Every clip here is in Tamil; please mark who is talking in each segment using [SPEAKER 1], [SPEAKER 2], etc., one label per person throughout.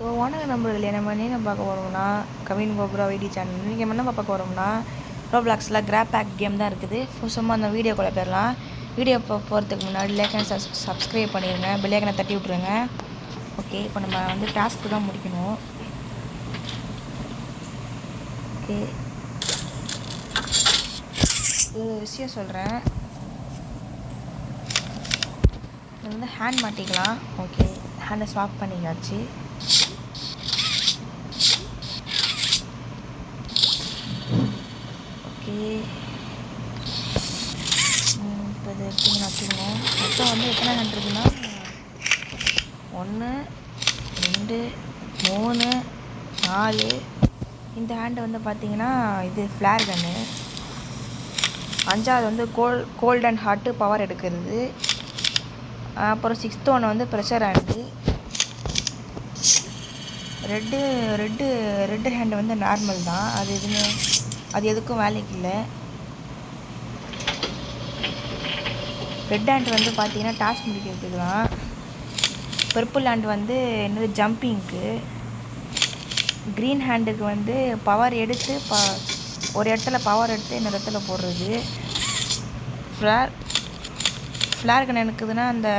[SPEAKER 1] ஸோ வணக்கம் நம்பர்களே, நம்ம என்ன பார்க்க போகிறோம்னா கவின் கோப்ரா வீடியோ சேனல். இன்றைக்கி என்ன பார்க்க போகிறோம்னா ரோப்ளாக்ஸில் கிராப் பேக் கேம் தான் இருக்குது. சும்மா அந்த வீடியோக்குள்ளே போயிடலாம். வீடியோ போகிறதுக்கு முன்னாடி லைக் அண்ட் சப்ஸ்கிரைப் பண்ணிடுங்க, பெல்லைக்கனை தட்டி விட்ருங்க. ஓகே, இப்போ நம்ம வந்து டாஸ்க்கு தான் முடிக்கணும். ஓகே, ஒரு விஷயம் சொல்கிறேன். இது வந்து ஹேண்ட் மாட்டிக்கலாம். ஓகே, ஹேண்டை ஸ்வாப் பண்ணிக்காச்சு. ஓகே, இப்போ இது எப்படின்னு வச்சுக்கணும். மொத்தம் வந்து எத்தனை ஹேண்ட் இருக்குன்னா 1 2 3 4. இந்த ஹேண்டு வந்து பார்த்தீங்கன்னா இது ஃப்ளேர் கன்னு. 5வது வந்து கோல்ட் அண்ட் ஹார்ட்டு பவர் எடுக்கிறது. அப்புறம் 6th ஒன்று வந்து ப்ரெஷர் ஹேண்டு. ரெட்டு ஹேண்டு வந்து நார்மல் தான். அது எதுக்கும் வேலைக்கு இல்லை. ரெட் ஹேண்ட் வந்து பார்த்தீங்கன்னா டாஸ்க் முடிக்கிறதுக்கு தான். பர்பிள் ஹேண்ட் வந்து என்னது ஜம்பிங்க்கு. க்ரீன் ஹேண்டுக்கு வந்து பவர் எடுத்து ஒரு இடத்துல பவர் எடுத்து இன்னொரு இடத்துல போடுறது. ஃப்ளேர் கன் எனக்குதுன்னா அந்த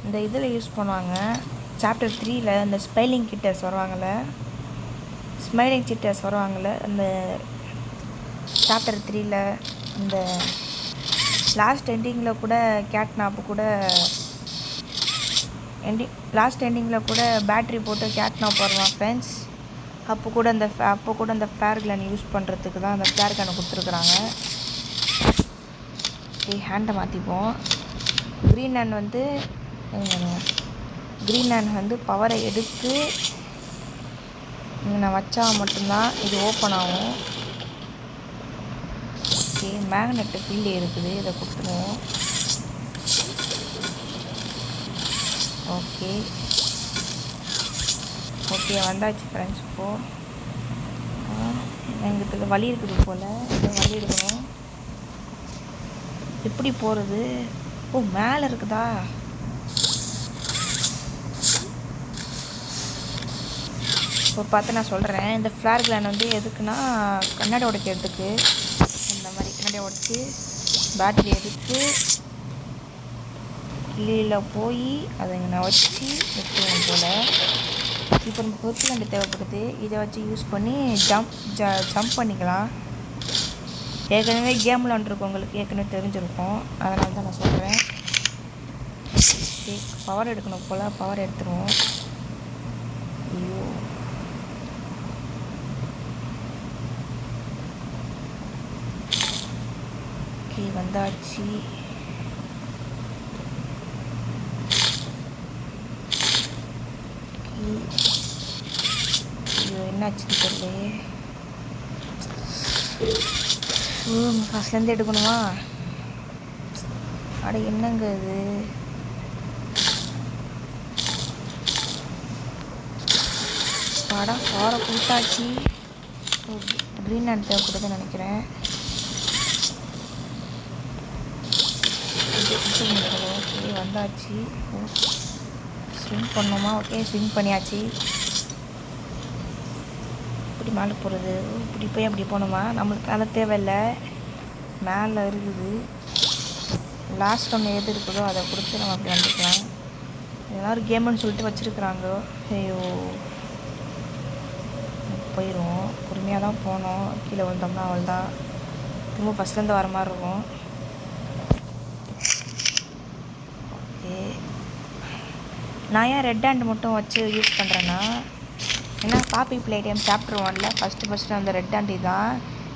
[SPEAKER 1] இந்த இதில் யூஸ் பண்ணுவாங்க. சாப்டர் 3ல் அந்த ஸ்மைலிங் சிட்டர்ஸ் வருவாங்கள்ல அந்த சாப்டர் 3ல் அந்த லாஸ்ட் எண்டிங்கில் கூட கேட்னாப்பு கூட பேட்ரி போட்டு கேட்னாப் வருவான் ஃப்ரெண்ட்ஸ். அப்போ கூட அந்த ஃப்ளேர் கன் யூஸ் பண்ணுறதுக்கு தான் அந்த ஃப்ளேர் கன்னை கொடுத்துருக்குறாங்க. ஓகே, ஹேண்டை மாற்றிப்போம். க்ரீன் ஹேண்ட் வந்து பவரை எடுத்து நான் வச்சா மட்டும்தான் இது ஓப்பன் ஆகும். ஓகே, மேக்னெட்டு ஃபீல்டு இருக்குது, இதை கொடுத்துருவோம். ஓகே வந்தாச்சு ஃப்ரெண்ட்ஸ். இப்போது எங்களுக்கு வழி இருக்குது போல், இதை வழி எடுக்கணும். எப்படி போகிறது? ஓ, மேலே இருக்குதா? இப்போ பார்த்து நான் சொல்கிறேன். இந்த ஃப்ளேர் கன் வந்து எதுக்குன்னா கண்ணாடி உடைக்கிறதுக்கு. இந்த மாதிரி கண்ணாடி உடச்சி பேட்டரி எடுத்து கீழே போய் அதை நான் வச்சு எடுத்துவேன் போல். இப்போ நம்ம பொறுத்து கண்டு தேவைப்படுது. இதை வச்சு யூஸ் பண்ணி ஜம்ப் பண்ணிக்கலாம். ஏற்கனவே கேம் விளாண்டுருக்கவங்களுக்கு ஏற்கனவே தெரிஞ்சிருக்கும், அதனால தான் நான் சொல்கிறேன். பவர் எடுக்கணும் போல், பவர் எடுத்துருவோம். ஐயோ, ஓகே வந்தாச்சு. ஐயோ, என்னாச்சுன்னு தெரியலையே. ஃபஸ்ட்லேருந்து எடுக்கணுமா? அட என்னங்க இது? படம் காரை கொடுத்தாச்சு. க்ரீன் ஹேண்ட் தேவைப்படுதுன்னு நினைக்கிறேன். ஓகே வந்தாச்சு. ஸ்விங் பண்ணோமா? ஓகே, ஸ்விங் பண்ணியாச்சு. இப்படி மேலே போகிறது, இப்படி போய் அப்படி போகணுமா? நம்மளுக்கு அதை தேவையில்லை, மேலே இருக்குது. லாஸ்ட் ஒன்று எது இருக்குதோ அதை கொடுத்து நம்ம அப்படி வந்துக்கலாம். எல்லோரும் கேமுன்னு சொல்லிட்டு வச்சுருக்குறாங்க. ஐயோ, போயிடுவோம். பொறுமையாக தான் போனோம். கீழே விழுந்தோம்னா அவள்தான் திரும்ப ஃபஸ்ட்லேருந்து வர மாதிரி இருக்கும். ஓகே, நான் ஏன் ரெட் ஹேண்ட் மட்டும் வச்சு யூஸ் பண்ணுறேன்னா, ஏன்னா பாப்பி ப்ளே டைம் சாப்டர் 1ல் ஃபஸ்ட்டு அந்த ரெட் ஹேண்டு தான்.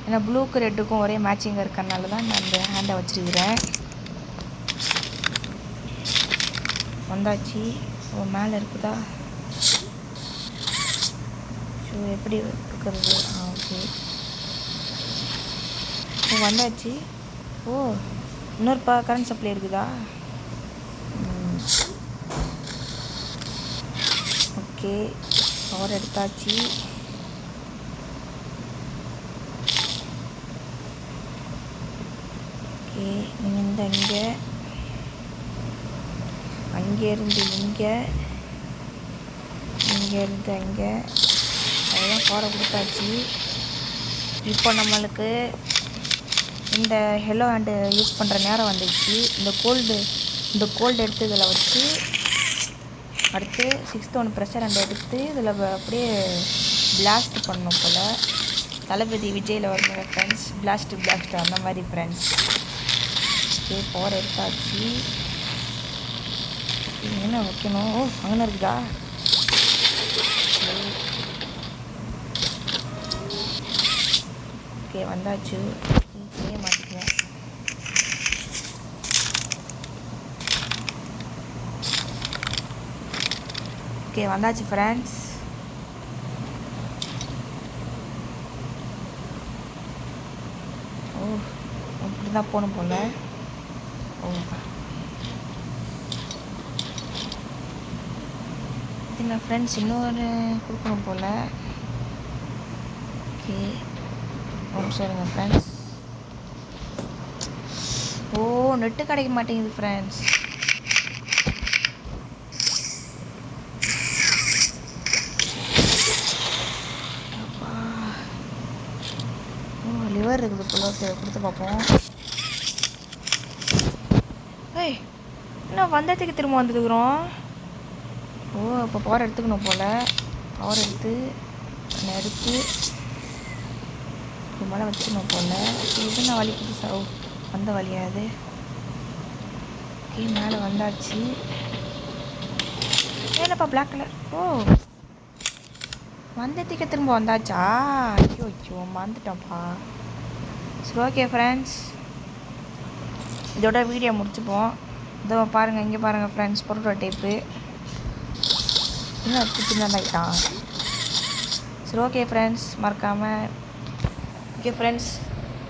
[SPEAKER 1] ஏன்னா ப்ளூக்கு ரெட்டுக்கும் ஒரே மேட்சிங்காக இருக்கிறனால தான் நான் அந்த ஹேண்டை வச்சுருக்கிறேன். வந்தாச்சு. ஓ, மேலே இருக்குதா? ஸோ எப்படி இருக்கிறது? ஓகே, ஓ வந்தாச்சு. ஓ, இன்னொரு கரண்ட் சப்ளை இருக்குதா? ஓகே, பவர் எடுத்தாச்சு. ஓகே, நீங்கள் இங்கே இங்கேருந்து இங்கே, இங்கேருந்து அங்கே, அதெல்லாம் பவரை கொடுத்தாச்சு. இப்போ நம்மளுக்கு இந்த ஹெலோ ஹேண்டு யூஸ் பண்ணுற நேரம் வந்துடுச்சு. இந்த கோல்டு எடுத்து இதில் வச்சு அடுத்து 6th ஒன் ப்ரெஷர் ஹேண்ட் எடுத்து இதில் அப்படியே பிளாஸ்ட் பண்ணணும் போல். தளபதி விஜயில் வருங்க ஃப்ரெண்ட்ஸ், பிளாஸ்ட் அந்த மாதிரி ஃப்ரெண்ட்ஸ். ஓகே, பவர் எடுத்தாச்சு. என்ன வைக்கணும்? அங்கே இருக்குதா? ஓகே, வந்தாச்சு. ஈஸியே மாட்டிக்குவோம். ஓகே, வந்தாச்சு ஃப்ரெண்ட்ஸ். ஓ, இப்படி தான் போகணும் போல். ஓ, இதுங்க ஃப்ரெண்ட்ஸ், இன்னொரு கொடுக்கணும் போல். ஓகே, சொல்லுங்க ஃப்ரெண்ட்ஸ். ஓ, நெட்டு கிடைக்க மாட்டேங்குது ஃப்ரெண்ட்ஸ். லிவர் இருக்குது போல. ஓகே, கொடுத்து பார்ப்போம். ஏய், இன்னும் வந்ததுக்கு திரும்ப வந்துருக்குறோம். ஓ, இப்போ பவர் எடுத்துக்கணும் போல். பவர் எடுத்து இது மேலே வச்சுக்கணும் போல். இது நான் வலி புதுசாக வந்த வழியாது. ஓகே, மேலே வந்தாச்சு. ஏன்னப்பா பிளாக் கலர்? ஓ, வந்ததுக்கு திரும்ப வந்தாச்சா? ஐயோ மறந்துட்டோம்ப்பா. சரி, ஓகே ஃப்ரெண்ட்ஸ், இதோட வீடியோ முடிச்சுப்போம். இதோ பாருங்கள், இங்கே பாருங்கள் ஃப்ரெண்ட்ஸ், ப்ரோட்டோடைப்பு இன்னும் சின்னதாகிட்டான். சரி, ஓகே ஃப்ரெண்ட்ஸ், மறக்காமல். ஓகே ஃப்ரெண்ட்ஸ்,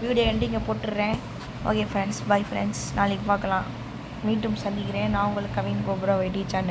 [SPEAKER 1] வீடியோ எண்டிங்கை போட்டுடுறேன். ஓகே ஃப்ரெண்ட்ஸ், பை ஃப்ரெண்ட்ஸ், நாளைக்கு பார்க்கலாம். மீண்டும் சந்திக்கிறேன். நான் உங்களுக்கு கவின் கோப்ரா வைடி சேனல்.